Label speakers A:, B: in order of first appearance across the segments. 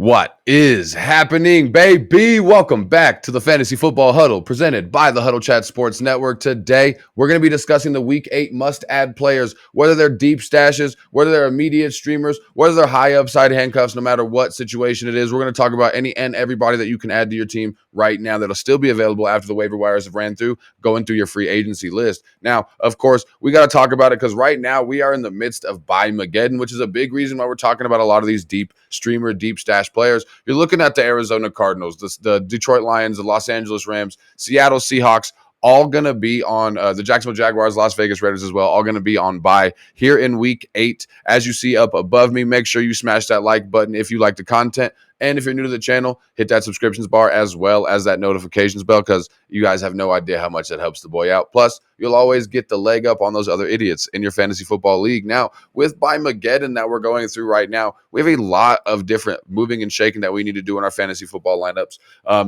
A: What is happening, baby? Welcome back to the Fantasy Football Huddle presented by the Huddle Chat Sports Network. Today, we're going to be discussing the Week 8 must-add players, whether they're deep stashes, whether they're immediate streamers, whether they're high upside handcuffs, no matter what situation it is. We're going to talk about any and everybody that you can add to your team right now that'll still be available after the waiver wires have ran through, going through your free agency list. Now, of course, we got to talk about it because right now we are in the midst of Buy-Mageddon, which is a big reason why we're talking about a lot of these deep streamer, deep stash players. You're looking at the Arizona Cardinals, the Detroit Lions, the Los Angeles Rams, Seattle Seahawks, all going to be on the Jacksonville Jaguars, Las Vegas Raiders as well, all going to be on bye here in Week 8. As you see up above me, make sure you smash that like button if you like the content. And if you're new to the channel, hit that subscriptions bar as well as that notifications bell because you guys have no idea how much that helps the boy out. Plus, you'll always get the leg up on those other idiots in your fantasy football league. Now, with Buy-Mageddon that we're going through right now, we have a lot of different moving and shaking that we need to do in our fantasy football lineups.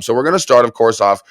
A: So we're going to start, of course, off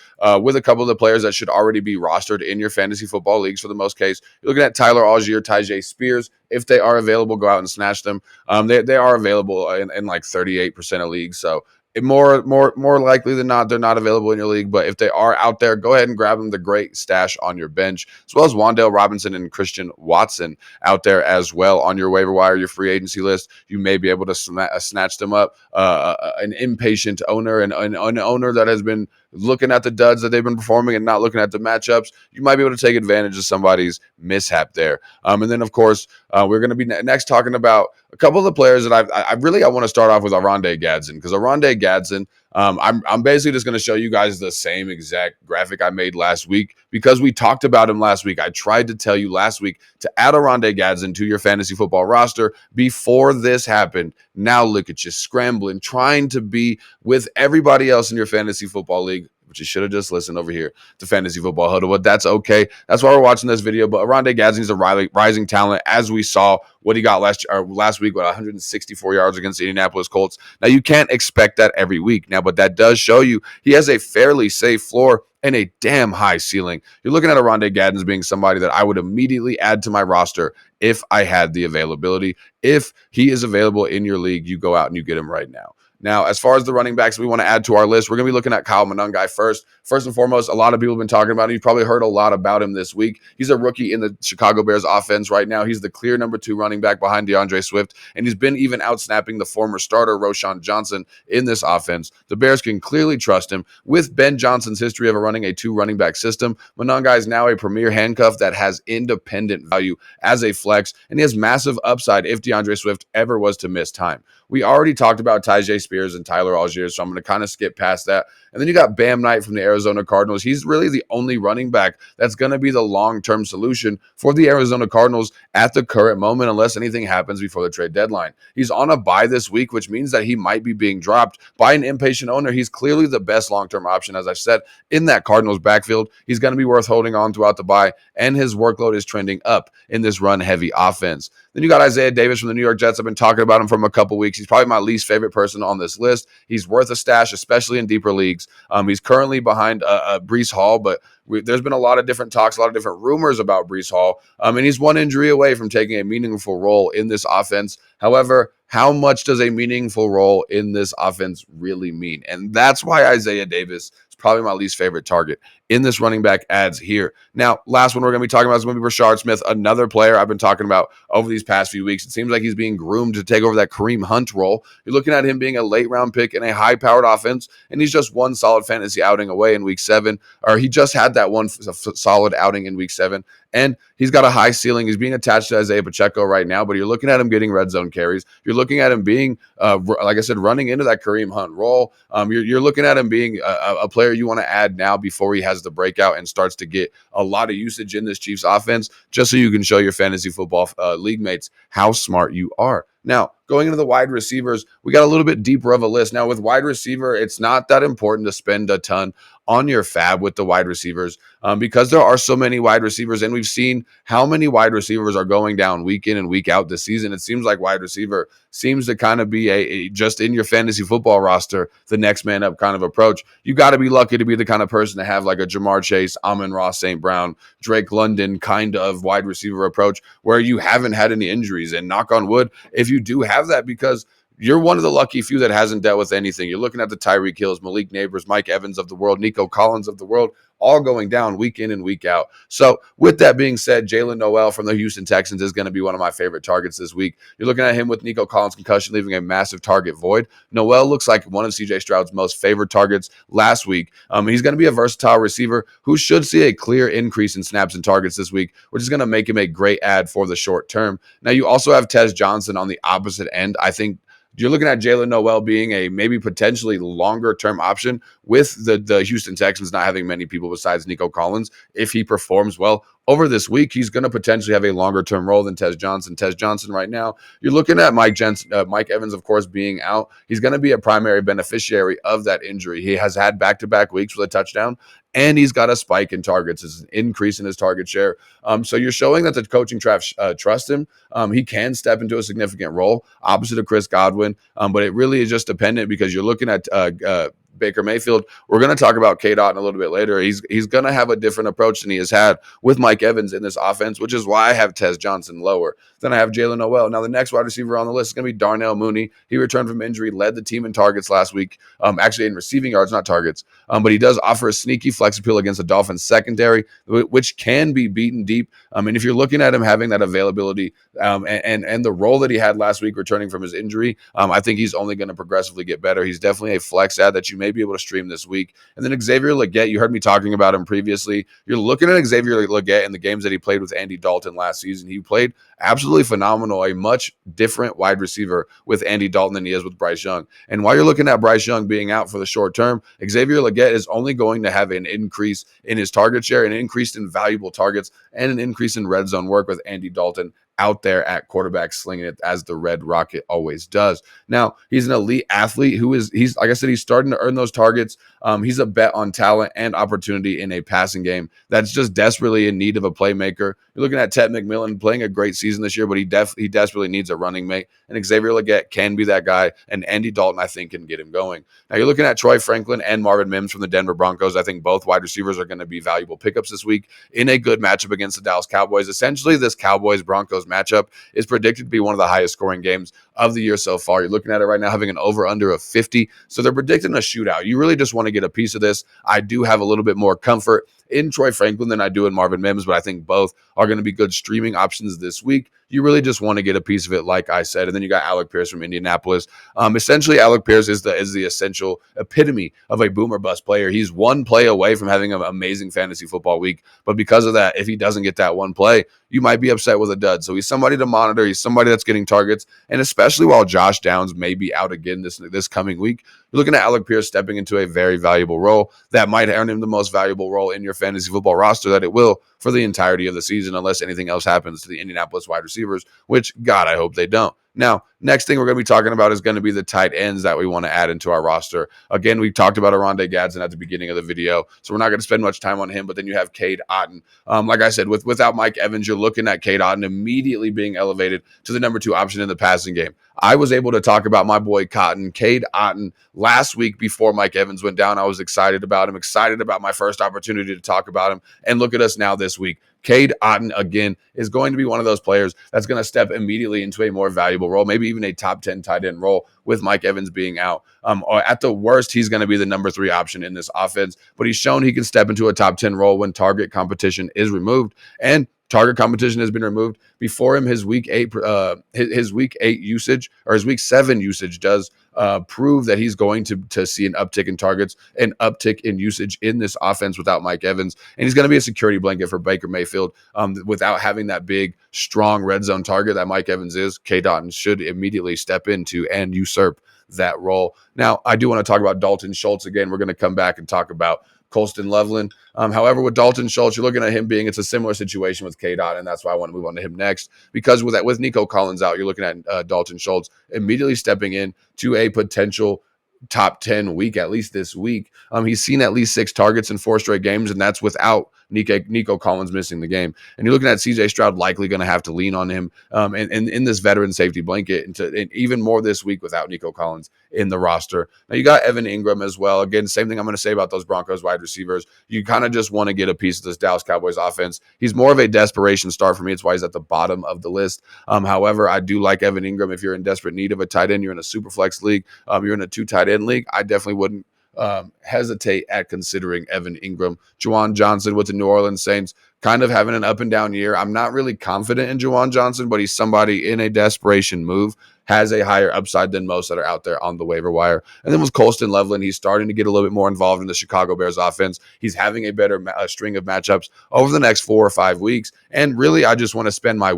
A: with a couple of the players that should already be rostered in your fantasy football leagues for the most case. You're looking at Tyler Algier, Tyjae Spears. If they are available, go out and snatch them. They are available in like 38% of leagues. So more likely than not, they're not available in your league. But if they are out there, go ahead and grab them. The great stash on your bench, as well as Wan'Dale Robinson and Christian Watson out there as well on your waiver wire, your free agency list. You may be able to snatch them up. An impatient owner and an owner that has been looking at the duds that they've been performing and not looking at the matchups, you might be able to take advantage of somebody's mishap there. And then, of course, we're going to be next talking about a couple of the players that I want to start off with Orande Gadson, because Orande Gadson, I'm basically just going to show you guys the same exact graphic I made last week because we talked about him last week. I tried to tell you last week to add Orande Gadson to your fantasy football roster before this happened. Now look at you scrambling, trying to be with everybody else in your fantasy football league, but you should have just listened over here to Fantasy Football Huddle. But that's okay. That's why we're watching this video. But Orande Gadson is a rising talent, as we saw what he got last week with 164 yards against the Indianapolis Colts. Now, you can't expect that every week now, but that does show you he has a fairly safe floor and a damn high ceiling. You're looking at Orande Gadson as being somebody that I would immediately add to my roster if I had the availability. If he is available in your league, you go out and you get him right now. Now, as far as the running backs we want to add to our list, we're going to be looking at Kyle Monangai first. First and foremost, a lot of people have been talking about him. You've probably heard a lot about him this week. He's a rookie in the Chicago Bears offense right now. He's the clear number 2 running back behind DeAndre Swift, and he's been even outsnapping the former starter, Roschon Johnson, in this offense. The Bears can clearly trust him. With Ben Johnson's history of running a 2 running back system, Monangai is now a premier handcuff that has independent value as a flex, and he has massive upside if DeAndre Swift ever was to miss time. We already talked about Tyjae Spears and Tyler Algier, so I'm going to kind of skip past that. And then you got Bam Knight from the Arizona Cardinals. He's really the only running back that's going to be the long-term solution for the Arizona Cardinals at the current moment, unless anything happens before the trade deadline. He's on a bye this week, which means that he might be being dropped by an impatient owner. He's clearly the best long-term option, as I've said, in that Cardinals backfield. He's going to be worth holding on throughout the bye, and his workload is trending up in this run-heavy offense. Then you got Isaiah Davis from the New York Jets. I've been talking about him for a couple weeks. He's probably my least favorite person on this list. He's worth a stash, especially in deeper leagues. He's currently behind Breece Hall, but there's been a lot of different talks, a lot of different rumors about Breece Hall, and he's one injury away from taking a meaningful role in this offense. However, how much does a meaningful role in this offense really mean? And that's why Isaiah Davis is probably my least favorite target in this running back ads here. Now, last one we're going to be talking about is going to be Rashard Smith, another player I've been talking about over these past few weeks. It seems like he's being groomed to take over that Kareem Hunt role. You're looking at him being a late-round pick in a high-powered offense, and he's just one solid fantasy outing away in Week 7, or he just had that one solid outing in Week 7, and he's got a high ceiling. He's being attached to Isaiah Pacheco right now, but you're looking at him getting red zone carries. You're looking at him being, like I said, running into that Kareem Hunt role. You're looking at him being a player you want to add now before he has the breakout and starts to get a lot of usage in this Chiefs offense, just so you can show your fantasy football league mates how smart you are. Now, going into the wide receivers, we got a little bit deeper of a list. Now, with wide receiver, it's not that important to spend a ton on your fab with the wide receivers because there are so many wide receivers, and we've seen how many wide receivers are going down week in and week out this season. It seems like wide receiver seems to kind of be a just in your fantasy football roster, the next man up kind of approach. You got to be lucky to be the kind of person to have like a Jamar Chase, Amon-Ra St. Brown, Drake London kind of wide receiver approach where you haven't had any injuries. And knock on wood, if you do have that, because you're one of the lucky few that hasn't dealt with anything. You're looking at the Tyreek Hills, Malik Neighbors, Mike Evans of the world, Nico Collins of the world, all going down week in and week out. So with that being said, Jalen Noel from the Houston Texans is going to be one of my favorite targets this week. You're looking at him with Nico Collins' concussion, leaving a massive target void. Noel looks like one of CJ Stroud's most favored targets last week. He's going to be a versatile receiver who should see a clear increase in snaps and targets this week, which is going to make him a great add for the short term. Now, you also have Tez Johnson on the opposite end. I think you're looking at Jalen Noel being a maybe potentially longer term option with the Houston Texans not having many people besides Nico Collins. If he performs well over this week, he's going to potentially have a longer term role than Tez Johnson. Tez Johnson right now, you're looking at Mike Evans, of course, being out. He's going to be a primary beneficiary of that injury. He has had back-to-back weeks with a touchdown, and he's got a spike in targets. It's an increase in his target share. So you're showing that the coaching trust him. He can step into a significant role opposite of Chris Godwin, but it really is just dependent because you're looking at Baker Mayfield. We're going to talk about K-Dot in a little bit later. He's going to have a different approach than he has had with Mike Evans in this offense, which is why I have Tez Johnson lower. Then I have Jalen Noel. Now, the next wide receiver on the list is going to be Darnell Mooney. He returned from injury, led the team in targets last week, actually in receiving yards, not targets. But he does offer a sneaky flex appeal against the Dolphins secondary, which can be beaten deep. And if you're looking at him having that availability and the role that he had last week returning from his injury, I think he's only going to progressively get better. He's definitely a flex ad that you may be able to stream this week. And then Xavier Legette, you heard me talking about him previously. You're looking at Xavier Legette in the games that he played with Andy Dalton last season. He played absolutely phenomenal, a much different wide receiver with Andy Dalton than he is with Bryce Young. And while you're looking at Bryce Young being out for the short term, Xavier Legette is only going to have an increase in his target share, an increase in valuable targets, and an increase in red zone work with Andy Dalton out there at quarterback slinging it as the Red Rocket always does. Now, he's an elite athlete he's like I said, he's starting to earn those targets. He's a bet on talent and opportunity in a passing game that's just desperately in need of a playmaker. You're looking at Ted McMillan playing a great season this year, but he desperately needs a running mate. And Xavier Legette can be that guy, and Andy Dalton, I think, can get him going. Now, you're looking at Troy Franklin and Marvin Mims from the Denver Broncos. I think both wide receivers are going to be valuable pickups this week in a good matchup against the Dallas Cowboys. Essentially, this Cowboys-Broncos matchup is predicted to be one of the highest scoring games of the year so far. You're looking at it right now having an over-under of 50. So they're predicting a shootout. You really just want to get a piece of this. I do have a little bit more comfort in Troy Franklin than I do in Marvin Mims, but I think both are going to be good streaming options this week. You really just want to get a piece of it, like I said. And then you got Alec Pierce from Indianapolis. Essentially, Alec Pierce is the essential epitome of a boomer bust player. He's one play away from having an amazing fantasy football week. But because of that, if he doesn't get that one play, you might be upset with a dud. So he's somebody to monitor. He's somebody that's getting targets. And especially while Josh Downs may be out again this coming week, you're looking at Alec Pierce stepping into a very valuable role that might earn him the most valuable role in your fantasy football roster that it will for the entirety of the season, unless anything else happens to the Indianapolis wide receivers, which, God, I hope they don't. Now, next thing we're going to be talking about is going to be the tight ends that we want to add into our roster. Again, we talked about Orande Gadson at the beginning of the video, so we're not going to spend much time on him, but then you have Cade Otton. Like I said, without Mike Evans, you're looking at Cade Otton immediately being elevated to the number 2 option in the passing game. I was able to talk about my boy Cade Otton last week before Mike Evans went down. I was excited about him, excited about my first opportunity to talk about him, and look at us now this week. Cade Otton, again, is going to be one of those players that's going to step immediately into a more valuable role, maybe even a top 10 tight end role with Mike Evans being out. Or at the worst, he's going to be the number 3 option in this offense, but he's shown he can step into a top 10 role when target competition is removed, and target competition has been removed before him. His week 8 usage, or his week 7 usage, does prove that he's going to see an uptick in targets, an uptick in usage in this offense without Mike Evans. And he's going to be a security blanket for Baker Mayfield without having that big, strong red zone target that Mike Evans is. Cade Otton should immediately step into and usurp that role. Now, I do want to talk about Dalton Schultz again. We're going to come back and talk about Colston Loveland. However, with Dalton Schultz, you're looking at him being, it's a similar situation with K-Dot, and that's why I want to move on to him next. Because with Nico Collins out, you're looking at Dalton Schultz immediately stepping in to a potential top 10 week, at least this week. He's seen at least 6 targets in 4 straight games, and that's without Nico Collins missing the game. And you're looking at CJ Stroud likely going to have to lean on him and in this veteran safety blanket, and even more this week without Nico Collins in the roster. Now you got Evan Ingram as well. Again, same thing I'm going to say about those Broncos wide receivers. You kind of just want to get a piece of this Dallas Cowboys offense. He's more of a desperation start for me. It's why he's at the bottom of the list. However, I do like Evan Ingram. If you're in desperate need of a tight end, you're in a super flex league, you're in a 2 tight end league, I definitely wouldn't hesitate at considering Evan Ingram. Juwan Johnson with the New Orleans Saints, kind of having an up and down year. I'm not really confident in Juwan Johnson, but he's somebody in a desperation move, has a higher upside than most that are out there on the waiver wire. And then with Colston Loveland, he's starting to get a little bit more involved in the Chicago Bears offense. He's having a better string of matchups over the next 4 or 5 weeks. And really, I just want to spend my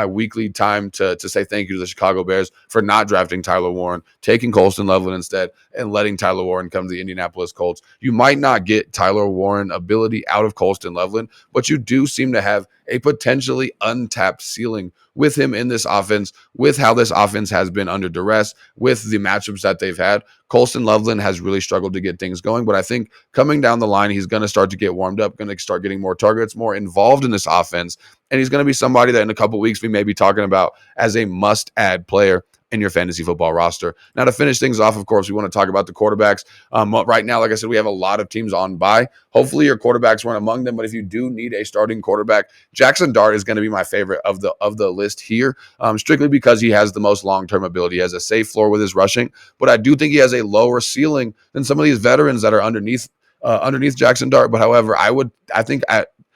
A: weekly time to say thank you to the Chicago Bears for not drafting Tyler Warren, taking Colston Loveland instead, and letting Tyler Warren come to the Indianapolis Colts. You might not get Tyler Warren ability out of Colston Loveland, but you do seem to have a potentially untapped ceiling with him in this offense, with how this offense has been under duress, with the matchups that they've had. Colston Loveland has really struggled to get things going, but I think coming down the line, he's going to start to get warmed up, going to start getting more targets, more involved in this offense, and he's going to be somebody that in a couple of weeks we may be talking about as a must-add player in your fantasy football roster. Now, to finish things off, of course, we want to talk about the quarterbacks. Right now, like I said, we have a lot of teams on bye. Hopefully, your quarterbacks weren't among them, but if you do need a starting quarterback, Jackson Dart is going to be my favorite of the list here, strictly because he has the most long-term ability. He has a safe floor with his rushing, but I do think he has a lower ceiling than some of these veterans that are underneath Jackson Dart. But however, I think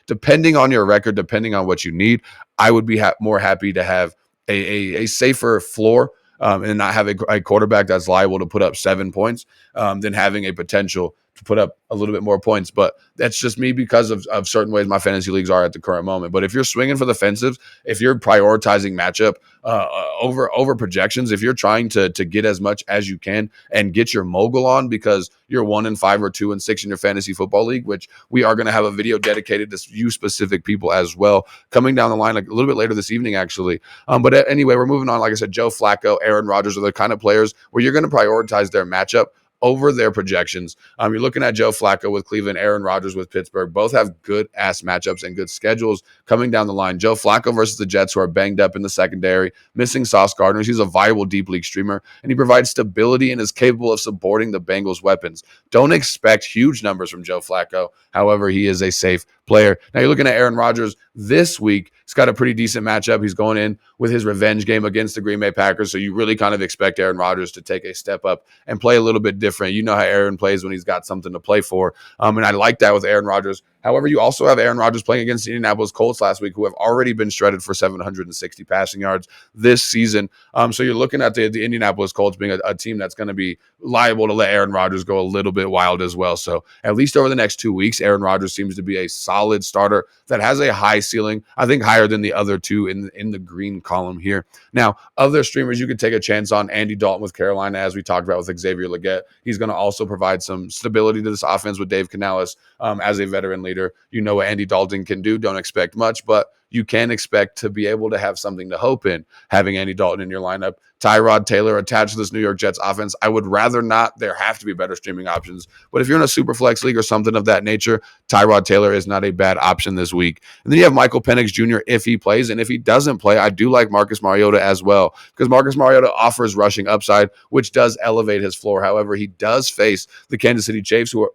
A: depending on your record, depending on what you need, I would be more happy to have a safer floor and not have a quarterback that's liable to put up 7 points than having a potential to put up a little bit more points. But that's just me because of certain ways my fantasy leagues are at the current moment. But if you're swinging for the fences, if you're prioritizing matchup over projections, if you're trying to get as much as you can and get your mogul on because you're 1-5 or 2-6 in your fantasy football league, which we are going to have a video dedicated to you specific people as well coming down the line like a little bit later this evening, actually. But anyway, we're moving on. Like I said, Joe Flacco, Aaron Rodgers are the kind of players where you're going to prioritize their matchup over their projections. You're looking at Joe Flacco with Cleveland, Aaron Rodgers with Pittsburgh. Both have good-ass matchups and good schedules coming down the line. Joe Flacco versus the Jets, who are banged up in the secondary, missing Sauce Gardner. He's a viable deep league streamer, and he provides stability and is capable of supporting the Bengals' weapons. Don't expect huge numbers from Joe Flacco. However, he is a safe player. Now you're looking at Aaron Rodgers this week. He's got a pretty decent matchup. He's going in with his revenge game against the Green Bay Packers, so you really kind of expect Aaron Rodgers to take a step up and play a little bit different. You know how Aaron plays when he's got something to play for, and I like that with Aaron Rodgers. However, you also have Aaron Rodgers playing against the Indianapolis Colts last week, who have already been shredded for 760 passing yards this season. So you're looking at the Indianapolis Colts being a team that's going to be liable to let Aaron Rodgers go a little bit wild as well. So at least over the next 2 weeks, Aaron Rodgers seems to be a solid starter that has a high ceiling, I think higher than the other two in the green column here. Now, other streamers you could take a chance on, Andy Dalton with Carolina, as we talked about with Xavier Legette. He's going to also provide some stability to this offense with Dave Canales as a veteran leader. You know what Andy Dalton can do. Don't expect much, but you can expect to be able to have something to hope in having Andy Dalton in your lineup. Tyrod Taylor attached to this New York Jets offense. I would rather not. There have to be better streaming options. But if you're in a super flex league or something of that nature, Tyrod Taylor is not a bad option this week. And then you have Michael Penix Jr. if he plays. And if he doesn't play, I do like Marcus Mariota as well, because Marcus Mariota offers rushing upside, which does elevate his floor. However, he does face the Kansas City Chiefs, who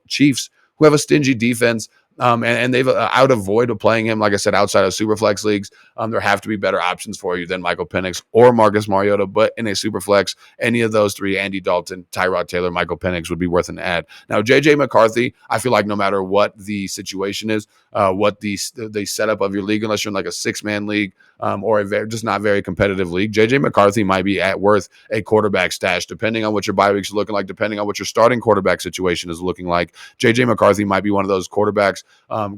A: have a stingy defense. And they've out of void of playing him, like I said, outside of Superflex leagues. There have to be better options for you than Michael Penix or Marcus Mariota. But in a Superflex, any of those three, Andy Dalton, Tyrod Taylor, Michael Penix would be worth an ad. Now, J.J. McCarthy, I feel like no matter what the situation is, what the setup of your league, unless you're in like a 6-man league or just not very competitive league, J.J. McCarthy might be worth a quarterback stash, depending on what your bye weeks are looking like, depending on what your starting quarterback situation is looking like. J.J. McCarthy might be one of those quarterbacks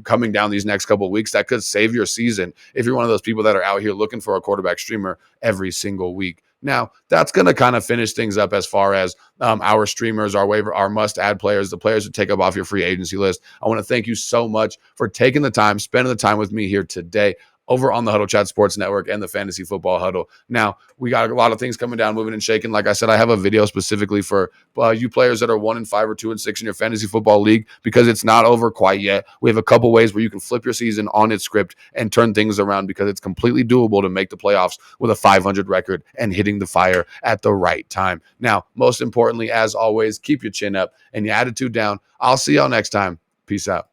A: coming down these next couple of weeks that could save your season if you're one of those people that are out here looking for a quarterback streamer every single week. Now, that's going to kind of finish things up as far as our streamers, our waiver, our must-add players, the players that take up off your free agency list. I want to thank you so much for taking the time, spending the time with me here today over on the Huddle Chat Sports Network and the Fantasy Football Huddle. Now, we got a lot of things coming down, moving and shaking. Like I said, I have a video specifically for you players that are 1-5 or 2-6 in your fantasy football league, because it's not over quite yet. We have a couple ways where you can flip your season on its script and turn things around, because it's completely doable to make the playoffs with a 500 record and hitting the fire at the right time. Now, most importantly, as always, keep your chin up and your attitude down. I'll see y'all next time. Peace out.